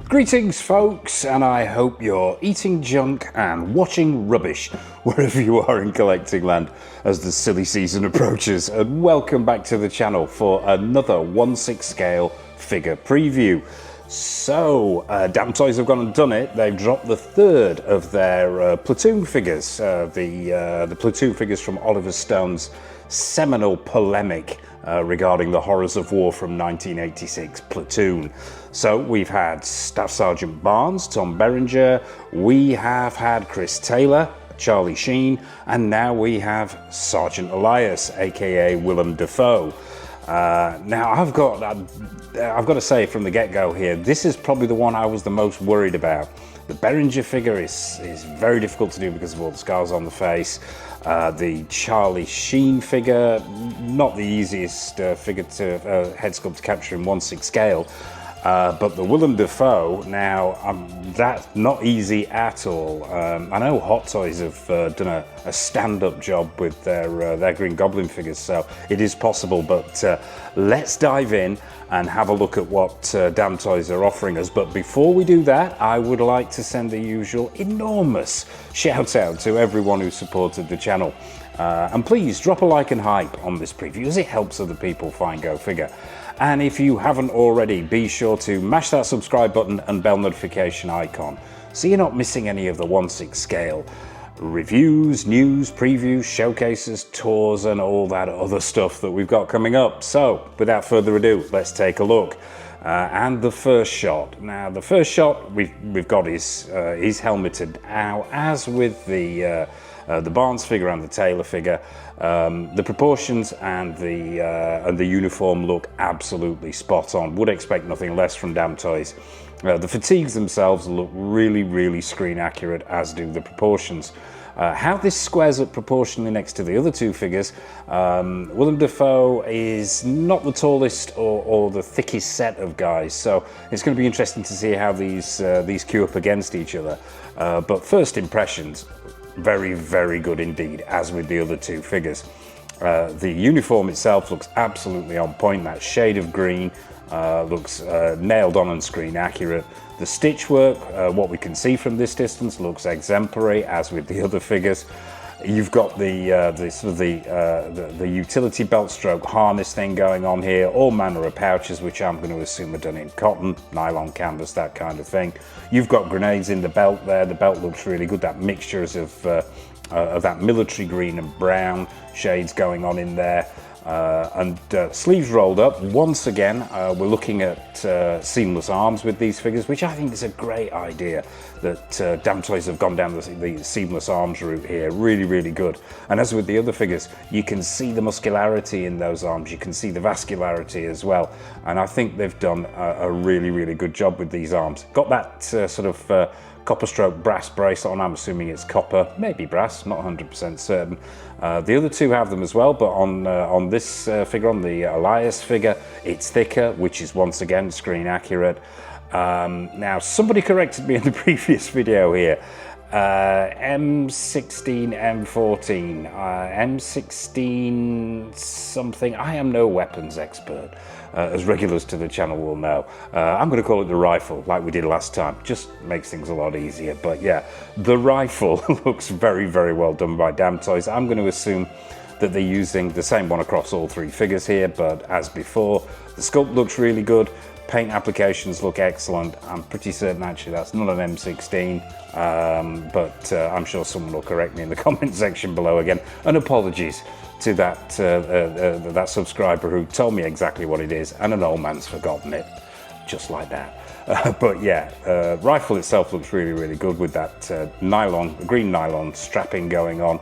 Greetings folks, and I hope you're eating junk and watching rubbish wherever you are in collecting land as the silly season approaches, and welcome back to the channel for another 1/6 scale figure preview. So, Damn Toys have gone and done it. They've dropped the third of their Platoon figures, the Platoon figures from Oliver Stone's seminal polemic regarding the horrors of war from 1986, Platoon. So we've had Staff Sergeant Barnes, Tom Berenger, we have had Chris Taylor, Charlie Sheen, and now we have Sergeant Elias, aka Willem Dafoe. Now I've got to say from the get-go here, this is probably the one I was the most worried about. The Berenger figure is very difficult to do because of all the scars on the face. The Charlie Sheen figure, not the easiest figure to head sculpt to capture in 1/6 scale. But the Willem Dafoe, now, that's not easy at all. I know Hot Toys have done a stand-up job with their Green Goblin figures, so it is possible. But let's dive in and have a look at what Damn Toys are offering us. But before we do that, I would like to send the usual enormous shout-out to everyone who supported the channel. And please drop a like and hype on this preview, as it helps other people find Go Figure. And if you haven't already, be sure to mash that subscribe button and bell notification icon so you're not missing any of the 1/6 scale reviews, news, previews, showcases, tours, and all that other stuff that we've got coming up. So without further ado, let's take a look. And the first shot. Now the first shot we've got is helmeted. Now, as with the Barnes figure and the Taylor figure, the proportions and the uniform look absolutely spot on. Would expect nothing less from Damn Toys. The fatigues themselves look really screen accurate, as do the proportions. How this squares up proportionally next to the other two figures, Willem Dafoe is not the tallest or the thickest set of guys, so it's going to be interesting to see how these queue up against each other. But first impressions, very good indeed, as with the other two figures. The uniform itself looks absolutely on point. That shade of green looks nailed on and screen accurate. The stitch work, what we can see from this distance, looks exemplary, as with the other figures. You've got the utility belt stroke harness thing going on here, all manner of pouches, which I'm going to assume are done in cotton, nylon canvas, that kind of thing. You've got grenades in the belt there. The belt looks really good. That mixtures of that military green and brown shades going on in there. And sleeves rolled up. Once again, we're looking at seamless arms with these figures, which I think is a great idea, that Damn Toys have gone down the seamless arms route here. Really good. And as with the other figures, you can see the muscularity in those arms. You can see the vascularity as well. And I think they've done a really good job with these arms. Got that sort of copper stroke brass bracelet on. I'm assuming it's copper, maybe brass, not 100% certain. The other two have them as well, but on this figure, on the Elias figure, it's thicker, which is once again screen accurate. Now, somebody corrected me in the previous video here. M16, M14, M16 something. I am no weapons expert, as regulars to the channel will know. I'm going to call it the rifle, like we did last time. Just makes things a lot easier. But yeah, the rifle looks very well done by Damn Toys. I'm going to assume that they're using the same one across all three figures here, but as before, the sculpt looks really good. Paint applications look excellent. I'm pretty certain actually that's not an M16, but I'm sure someone will correct me in the comment section below again. And apologies to that subscriber who told me exactly what it is, and an old man's forgotten it, just like that. But yeah, rifle itself looks really good with that green nylon strapping going on.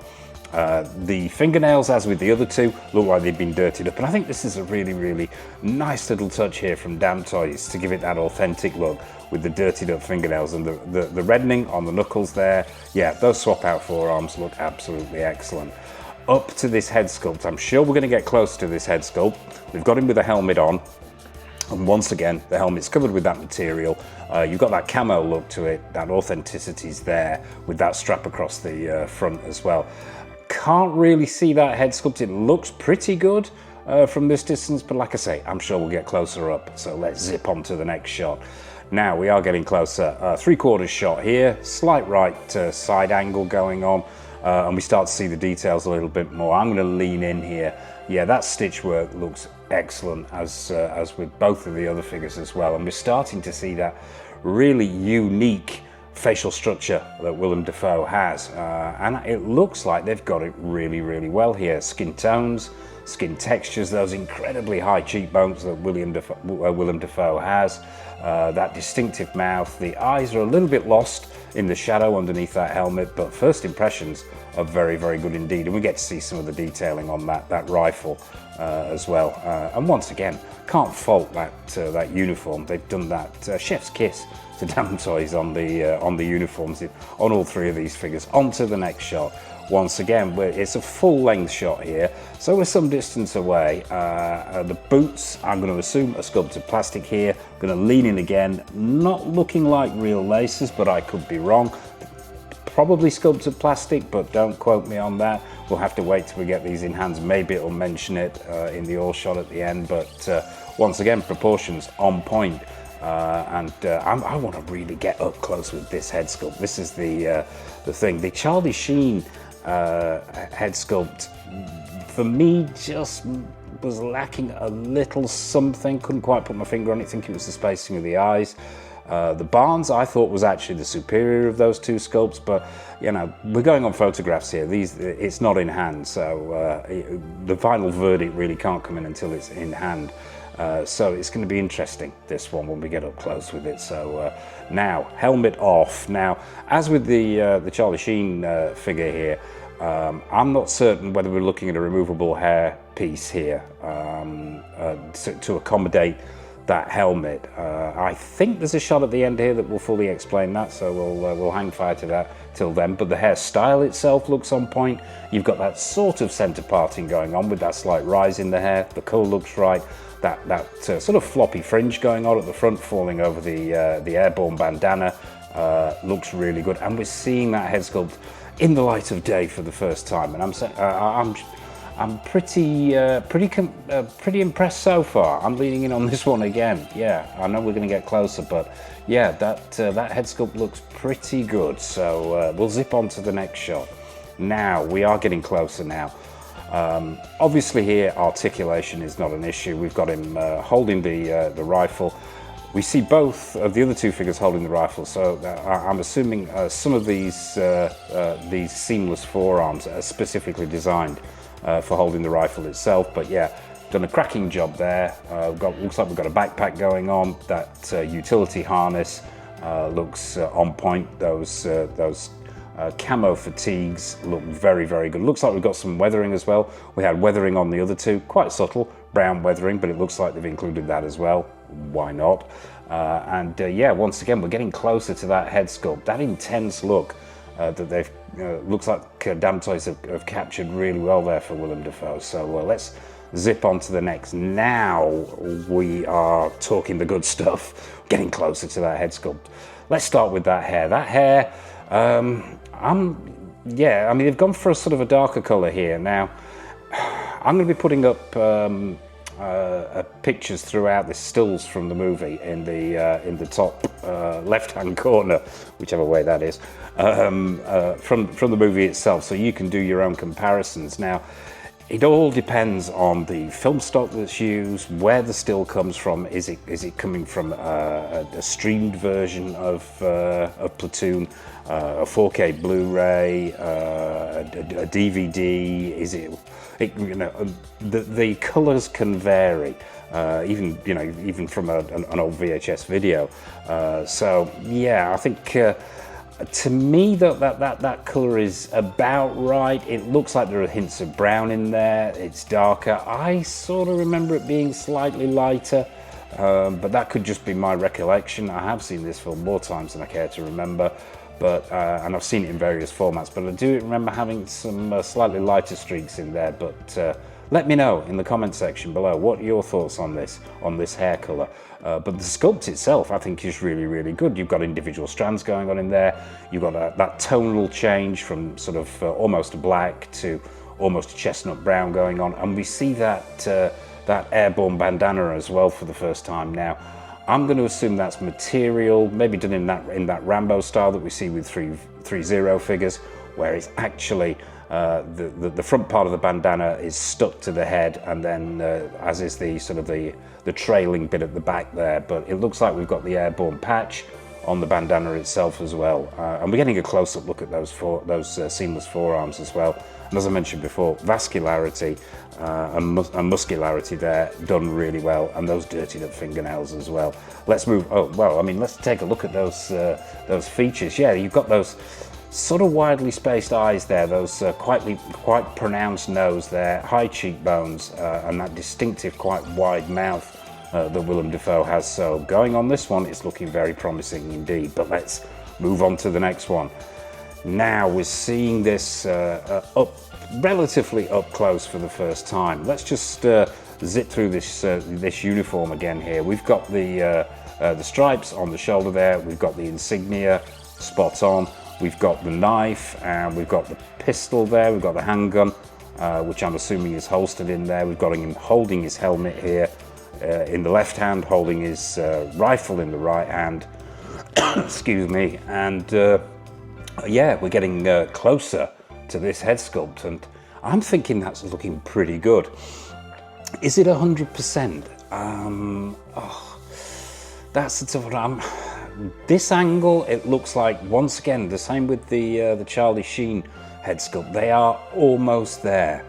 The fingernails, as with the other two, look like they've been dirtied up, and I think this is a really nice little touch here from Damn Toys to give it that authentic look with the dirtied up fingernails and the reddening on the knuckles there. Yeah, those swap out forearms look absolutely excellent. Up to this head sculpt, I'm sure we're going to get close to this head sculpt. We've got him with a helmet on, and once again the helmet's covered with that material. You've got that camo look to it, that authenticity's there with that strap across the front as well. Can't really see that head sculpt. It looks pretty good. from this distance, but like I say, I'm sure we'll get closer up. So let's zip on to the next shot. Now we are getting closer. 3/4 shot here, slight right side angle going on, and we start to see the details a little bit more. I'm going to lean in here. Yeah, that stitch work looks excellent, as with both of the other figures as well, and we're starting to see that really unique facial structure that Willem Dafoe has, and it looks like they've got it really, really well here. Skin tones, skin textures, those incredibly high cheekbones that Willem Dafoe has, that distinctive mouth. The eyes are a little bit lost in the shadow underneath that helmet, but first impressions are very, very good indeed, and we get to see some of the detailing on that rifle as well. And once again, can't fault that uniform. They've done that chef's kiss to damn toys on the uniforms on all three of these figures. On to the next shot. Once again, it's a full-length shot here, so we're some distance away. The boots, I'm going to assume, are sculpted plastic here. I'm going to lean in again, not looking like real laces, but I could be wrong. Probably sculpted plastic, but don't quote me on that. We'll have to wait till we get these in hands. Maybe it'll mention it in the all shot at the end, but once again, proportions on point. I want to really get up close with this head sculpt. This is the thing. The Charlie Sheen head sculpt, for me, just was lacking a little something. Couldn't quite put my finger on it. I think it was the spacing of the eyes. The Barnes, I thought, was actually the superior of those two sculpts, but you know, we're going on photographs here. It's not in hand, so the final verdict really can't come in until it's in hand. So it's going to be interesting, this one, when we get up close with it. So now, helmet off. Now, as with the Charlie Sheen figure here, I'm not certain whether we're looking at a removable hair piece here to accommodate that helmet. I think there's a shot at the end here that will fully explain that, so we'll hang fire to that till then. But the hairstyle itself looks on point. You've got that sort of center parting going on with that slight rise in the hair. The colour looks right. That sort of floppy fringe going on at the front, falling over the airborne bandana, looks really good. And we're seeing that head sculpt in the light of day for the first time, and I'm pretty impressed so far. I'm leaning in on this one again. Yeah, I know we're going to get closer, but yeah, that head sculpt looks pretty good. So we'll zip on to the next shot. Now we are getting closer now. Obviously here, articulation is not an issue. We've got him holding the rifle. We see both of the other two figures holding the rifle, so I'm assuming some of these seamless forearms are specifically designed for holding the rifle itself. But yeah, done a cracking job there. Looks like we've got a backpack going on. That utility harness looks on point. Those camo fatigues look very, very good. Looks like we've got some weathering as well. We had weathering on the other two, quite subtle brown weathering, but it looks like they've included that as well. Why not? Yeah, once again, we're getting closer to that head sculpt, that intense look that they've looks like Damn Toys have captured really well there for Willem Dafoe. So let's zip on to the next. Now we are talking the good stuff, getting closer to that head sculpt. Let's start with that hair. That hair, yeah, I mean, they've gone for a sort of a darker color here. Now, I'm going to be putting up pictures throughout, the stills from the movie in the top left-hand corner, whichever way that is, from the movie itself, so you can do your own comparisons. Now, it all depends on the film stock that's used, where the still comes from. Is it coming from a streamed version of Platoon, a 4K Blu-ray, a DVD? Is it you know, the colors can vary, even from an old VHS video. So yeah, I think. To me, that colour is about right. It looks like there are hints of brown in there. It's darker. I sort of remember it being slightly lighter, but that could just be my recollection. I have seen this film more times than I care to remember, but and I've seen it in various formats, but I do remember having some slightly lighter streaks in there. But let me know in the comment section below what are your thoughts on this hair colour. But the sculpt itself, I think, is really, really good. You've got individual strands going on in there. You've got that tonal change from sort of almost black to almost chestnut brown going on, and we see that that airborne bandana as well for the first time. Now, I'm going to assume that's material, maybe done in that Rambo style that we see with 3-0 figures, where it's actually the front part of the bandana is stuck to the head, and then as is the sort of the trailing bit at the back there. But it looks like we've got the airborne patch on the bandana itself as well, and we're getting a close-up look at those seamless forearms as well. And as I mentioned before, vascularity and muscularity there done really well, and those dirtied up fingernails as well. Let's move. Oh well, I mean, let's take a look at those features. Yeah, you've got those sort of widely spaced eyes there, those quite pronounced nose there, high cheekbones, and that distinctive, quite wide mouth that Willem Dafoe has. So going on this one, it's looking very promising indeed. But let's move on to the next one. Now we're seeing this relatively up close for the first time. Let's just zip through this uniform again here. We've got the stripes on the shoulder there. We've got the insignia spot on. We've got the knife, and we've got the pistol there. We've got the handgun, which I'm assuming is holstered in there. We've got him holding his helmet here in the left hand, holding his rifle in the right hand. Excuse me. And yeah, we're getting closer to this head sculpt, and I'm thinking that's looking pretty good. Is it 100%? Oh, that's the tough one. This angle, it looks like, once again, the same with the Charlie Sheen head sculpt. They are almost there.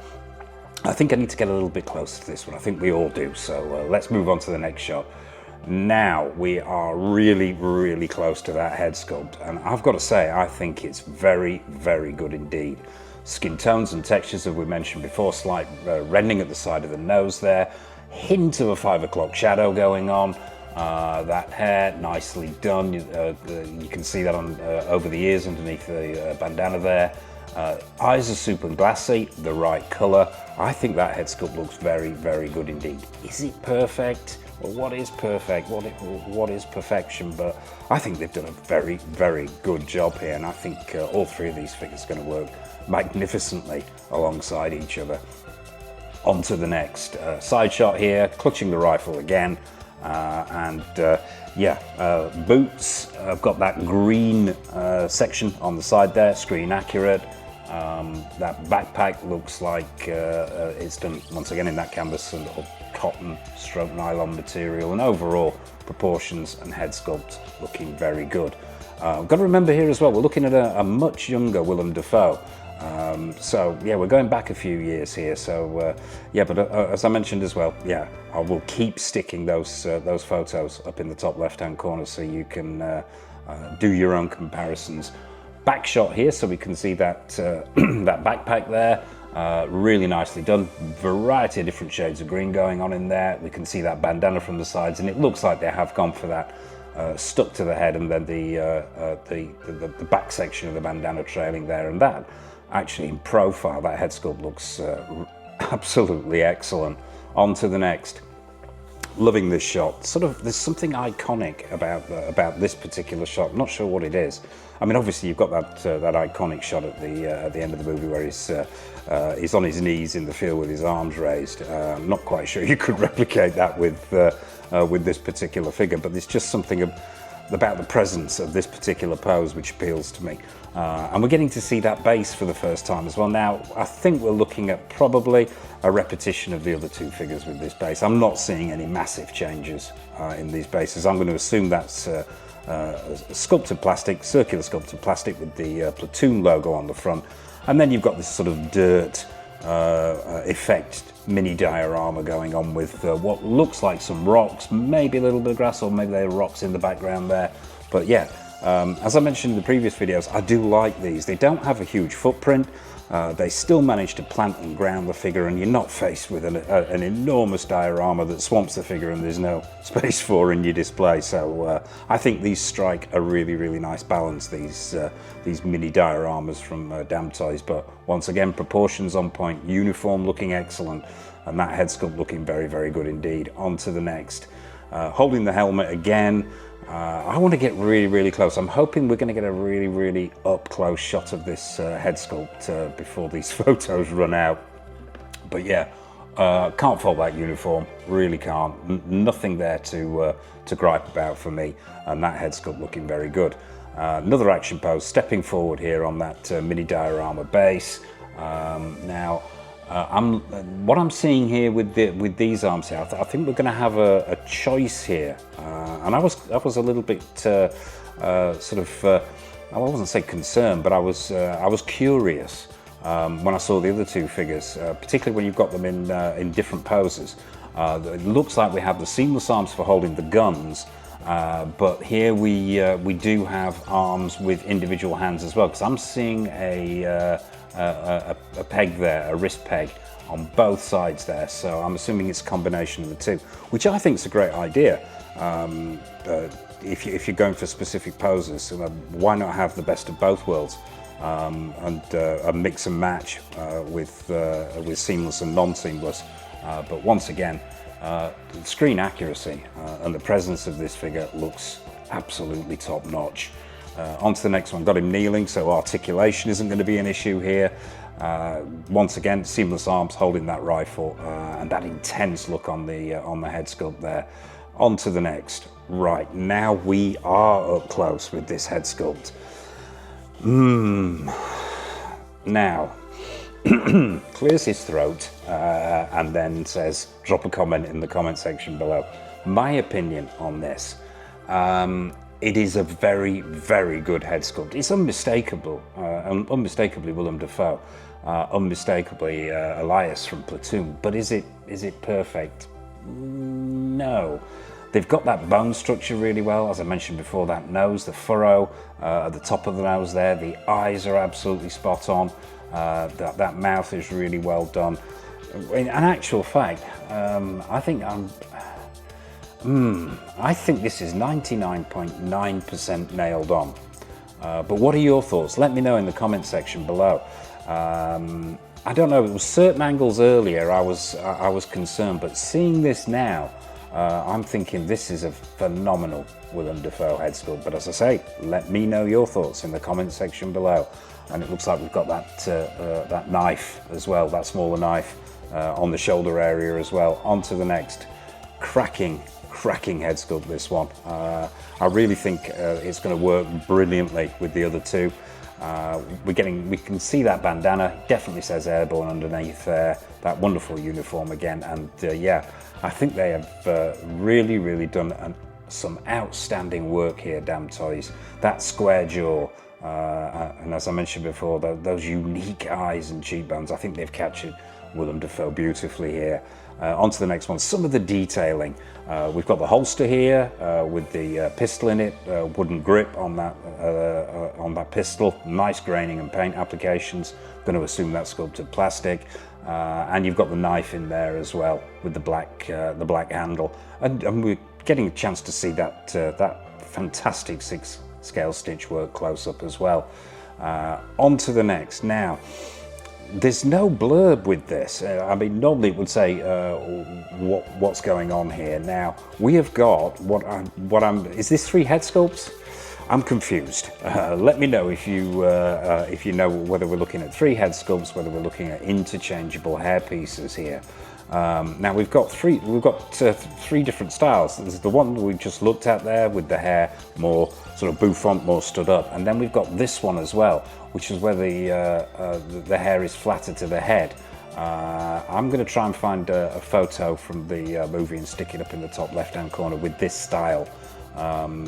I think I need to get a little bit closer to this one. I think we all do. So let's move on to the next shot. Now we are really, really close to that head sculpt, and I've got to say, I think it's very, very good indeed. Skin tones and textures, as we mentioned before, slight rending at the side of the nose there, hint of a 5 o'clock shadow going on. That hair, nicely done. You can see that on over the ears underneath the bandana there. Eyes are super glassy, the right colour. I think that head sculpt looks very, very good indeed. Is it perfect? Well, what is perfect? What is perfection? But I think they've done a very, very good job here, and I think all three of these figures are going to work magnificently alongside each other. On to the next side shot here, clutching the rifle again. Boots. I've got that green section on the side there, screen accurate. That backpack looks like it's done once again in that canvas and cotton stroke nylon material, and overall proportions and head sculpt looking very good. I've got to remember here as well, we're looking at a much younger Willem Dafoe. So yeah, we're going back a few years here. So yeah, but as I mentioned as well, yeah, I will keep sticking those photos up in the top left-hand corner so you can do your own comparisons. Back shot here, so we can see that that backpack there, really nicely done. Variety of different shades of green going on in there. We can see that bandana from the sides, and it looks like they have gone for that stuck to the head, and then the back section of the bandana trailing there, and that actually in profile, that head sculpt looks absolutely excellent. On to the next. Loving this shot. Sort of, there's something iconic about this particular shot. I'm not sure what it is. I mean, obviously you've got that iconic shot at the end of the movie where he's on his knees in the field with his arms raised. I'm not quite sure you could replicate that with this particular figure, but there's just something about the presence of this particular pose which appeals to me. And we're getting to see that base for the first time as well. Now, I think we're looking at probably a repetition of the other two figures with this base. I'm not seeing any massive changes in these bases. I'm going to assume that's sculpted plastic, circular sculpted plastic with the Platoon logo on the front. And then you've got this sort of dirt effect mini diorama going on with what looks like some rocks, maybe a little bit of grass, or maybe there are rocks in the background there. But yeah, as I mentioned in the previous videos, I do like these. They don't have a huge footprint. They still manage to plant and ground the figure, and you're not faced with an enormous diorama that swamps the figure and there's no space for in your display. So I think these strike a really, really nice balance, these mini dioramas from Damn Toys. But once again, proportions on point, uniform looking excellent, and that head sculpt looking very, very good indeed. On to the next. Holding the helmet again, I want to get really close. I'm hoping we're going to get a really up close shot of this head sculpt before these photos run out. But yeah, can't fault that uniform, really can't. Nothing there to gripe about for me, and that head sculpt looking very good. Another action pose, stepping forward here on that mini diorama base. Now, what I'm seeing here with these arms here, I think we're going to have a choice here, and I was a little bit I wasn't say concerned, but I was curious when I saw the other two figures, particularly when you've got them in different poses. It looks like we have the seamless arms for holding the guns, but here we do have arms with individual hands as well, because I'm seeing a peg there, a wrist peg on both sides there, so I'm assuming it's a combination of the two, which I think is a great idea. If you're going for specific poses, why not have the best of both worlds, and a mix and match with seamless and non-seamless. But once again, the screen accuracy and the presence of this figure looks absolutely top notch. On to the next one. Got him kneeling, so articulation isn't going to be an issue here. Once again, seamless arms holding that rifle, and that intense look on the head sculpt there. On to the next. Right, now we are up close with this head sculpt. Now, clears his throat and then says, drop a comment in the comment section below. My opinion on this. It is a very good head sculpt. It's unmistakable, unmistakably Willem Dafoe, unmistakably Elias from Platoon. But is it perfect? No. They've got that bone structure really well, as I mentioned before. That nose, the furrow at the top of the nose there, the eyes are absolutely spot on. That mouth is really well done. In actual fact, I think this is 99.9% nailed on. But what are your thoughts? Let me know in the comment section below. I don't know, it was certain angles earlier I was concerned, but seeing this now, I'm thinking this is a phenomenal Willem Dafoe head sculpt. But as I say, let me know your thoughts in the comment section below. And it looks like we've got that knife as well, that smaller knife on the shoulder area as well. On to the next. Cracking head sculpt, this one. I really think it's going to work brilliantly with the other two. We can see that bandana, definitely says Airborne underneath there, that wonderful uniform again, and yeah, I think they have really done some outstanding work here, Damn Toys. That square jaw, and as I mentioned before, those unique eyes and cheekbones, I think they've captured Willem Dafoe beautifully here. On to the next one, some of the detailing. We've got the holster here with the pistol in it, wooden grip on that pistol, nice graining and paint applications. Going to assume that's sculpted plastic, and you've got the knife in there as well with the black handle, and we're getting a chance to see that fantastic 6-scale stitch work close up as well. On to the next now. There's no blurb with this. I mean, normally it would say what's going on here. Now we have got is this 3 head sculpts? I'm confused. Let me know if you know whether we're looking at 3 head sculpts, whether we're looking at interchangeable hair pieces here. Now we've got three different styles. There's the one we just looked at there with the hair more sort of bouffant, more stood up, and then we've got this one as well, which is where the hair is flatter to the head. I'm going to try and find a photo from the movie and stick it up in the top left-hand corner with this style,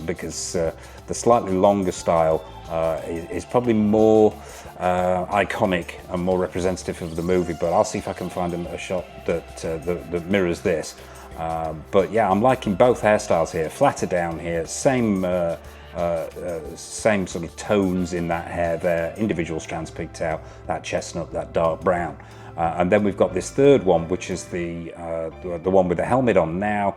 because the slightly longer style is probably more iconic and more representative of the movie, but I'll see if I can find a shot that mirrors this. But yeah, I'm liking both hairstyles here. Flatter down here, same sort of tones in that hair there, individual strands picked out, that chestnut, that dark brown. And then we've got this third one, which is the one with the helmet on. Now,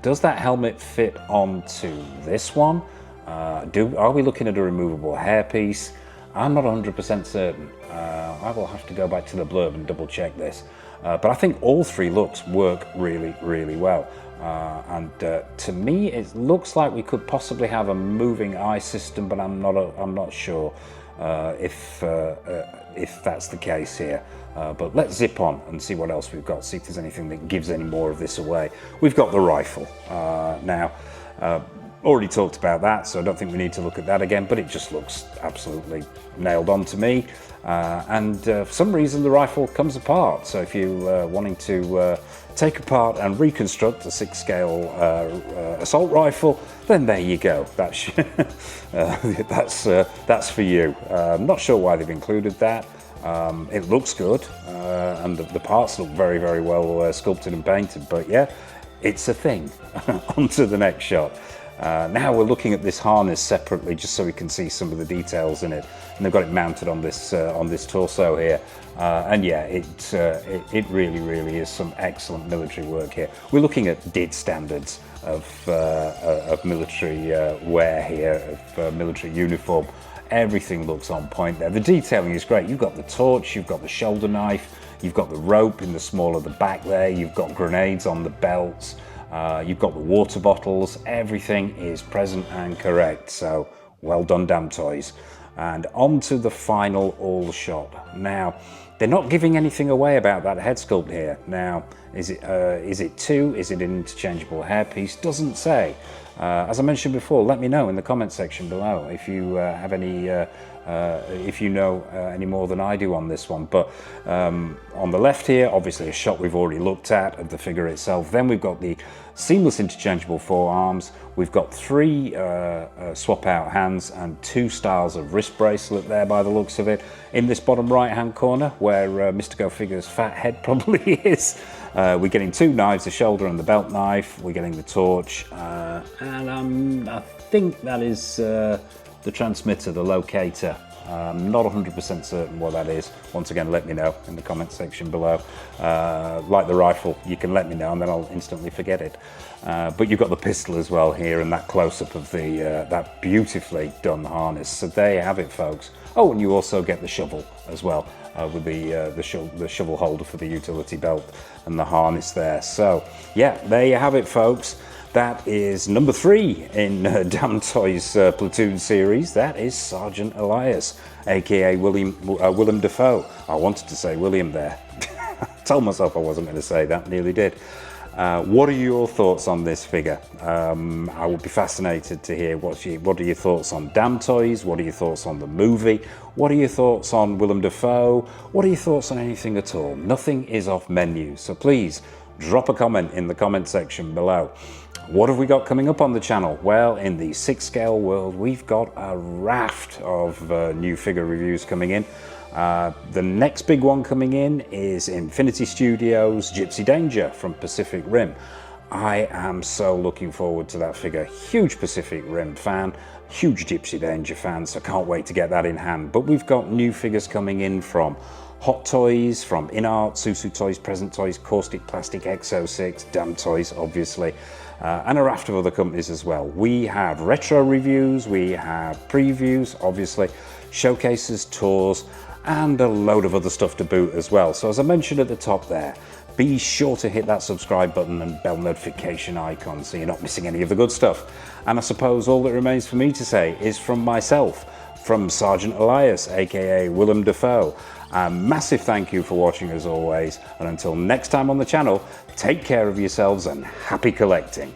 does that helmet fit onto this one? Are we looking at a removable hairpiece? I'm not 100% certain. I will have to go back to the blurb and double check this. But I think all three looks work really, really well. To me, it looks like we could possibly have a moving eye system, but I'm not sure if that's the case here. But let's zip on and see what else we've got, see if there's anything that gives any more of this away. We've got the rifle. Now, already talked about that, so I don't think we need to look at that again, but it just looks absolutely nailed on to me. For some reason, the rifle comes apart. So if you're wanting to take apart and reconstruct a 6-scale assault rifle, then there you go. That's for you. I'm not sure why they've included that. It looks good, and the parts look very, very well sculpted and painted. But yeah, it's a thing. On to the next shot. Now we're looking at this harness separately, just so we can see some of the details in it. And they've got it mounted on this torso here. And yeah, it really, really is some excellent military work here. We're looking at DID standards of military wear here, of military uniform. Everything looks on point there. The detailing is great. You've got the torch, you've got the shoulder knife, you've got the rope in the small of the back there, you've got grenades on the belts, you've got the water bottles. Everything is present and correct. So well done, damn toys. And on to the final all shot. Now, they're not giving anything away about that head sculpt here. Now, is it two? Is it an interchangeable hairpiece? Doesn't say. As I mentioned before, let me know in the comment section below if you have any, if you know any more than I do on this one. But on the left here, obviously a shot we've already looked at of the figure itself. Then we've got the seamless interchangeable forearms. We've got 3 swap out hands and 2 styles of wrist bracelet there by the looks of it. In this bottom right hand corner where Mr. Go Figure's fat head probably is, we're getting 2 knives, the shoulder and the belt knife. We're getting the torch, and I think that is the transmitter, the locator. I'm not 100% certain what that is. Once again, let me know in the comment section below. Like the rifle, you can let me know and then I'll instantly forget it. But you've got the pistol as well here, and that close-up of the that beautifully done harness. So there you have it, folks. Oh, and you also get the shovel as well, with the shovel holder for the utility belt and the harness there. So yeah, there you have it, folks. That is number 3 in Damn Toys Platoon series. That is Sergeant Elias, aka Willem Dafoe. I wanted to say William there. Told myself I wasn't going to say that, nearly did. What are your thoughts on this figure? I would be fascinated to hear what are your thoughts on Damn Toys? What are your thoughts on the movie? What are your thoughts on Willem Dafoe? What are your thoughts on anything at all? Nothing is off menu, so please drop a comment in the comment section below. What have we got coming up on the channel? Well, in the 6-scale world, we've got a raft of new figure reviews coming in. The next big one coming in is Infinity Studios' Gypsy Danger from Pacific Rim. I am so looking forward to that figure. Huge Pacific Rim fan, huge Gypsy Danger fan, so can't wait to get that in hand. But we've got new figures coming in from Hot Toys, from InArt, Susu Toys, Present Toys, Caustic Plastic, Exo6, Damn Toys, obviously, and a raft of other companies as well. We have retro reviews, we have previews, obviously, showcases, tours, and a load of other stuff to boot as well. So as I mentioned at the top there, be sure to hit that subscribe button and bell notification icon so you're not missing any of the good stuff. And I suppose all that remains for me to say is from myself, from Sergeant Elias, aka Willem Dafoe, a massive thank you for watching as always, and until next time on the channel, take care of yourselves and happy collecting.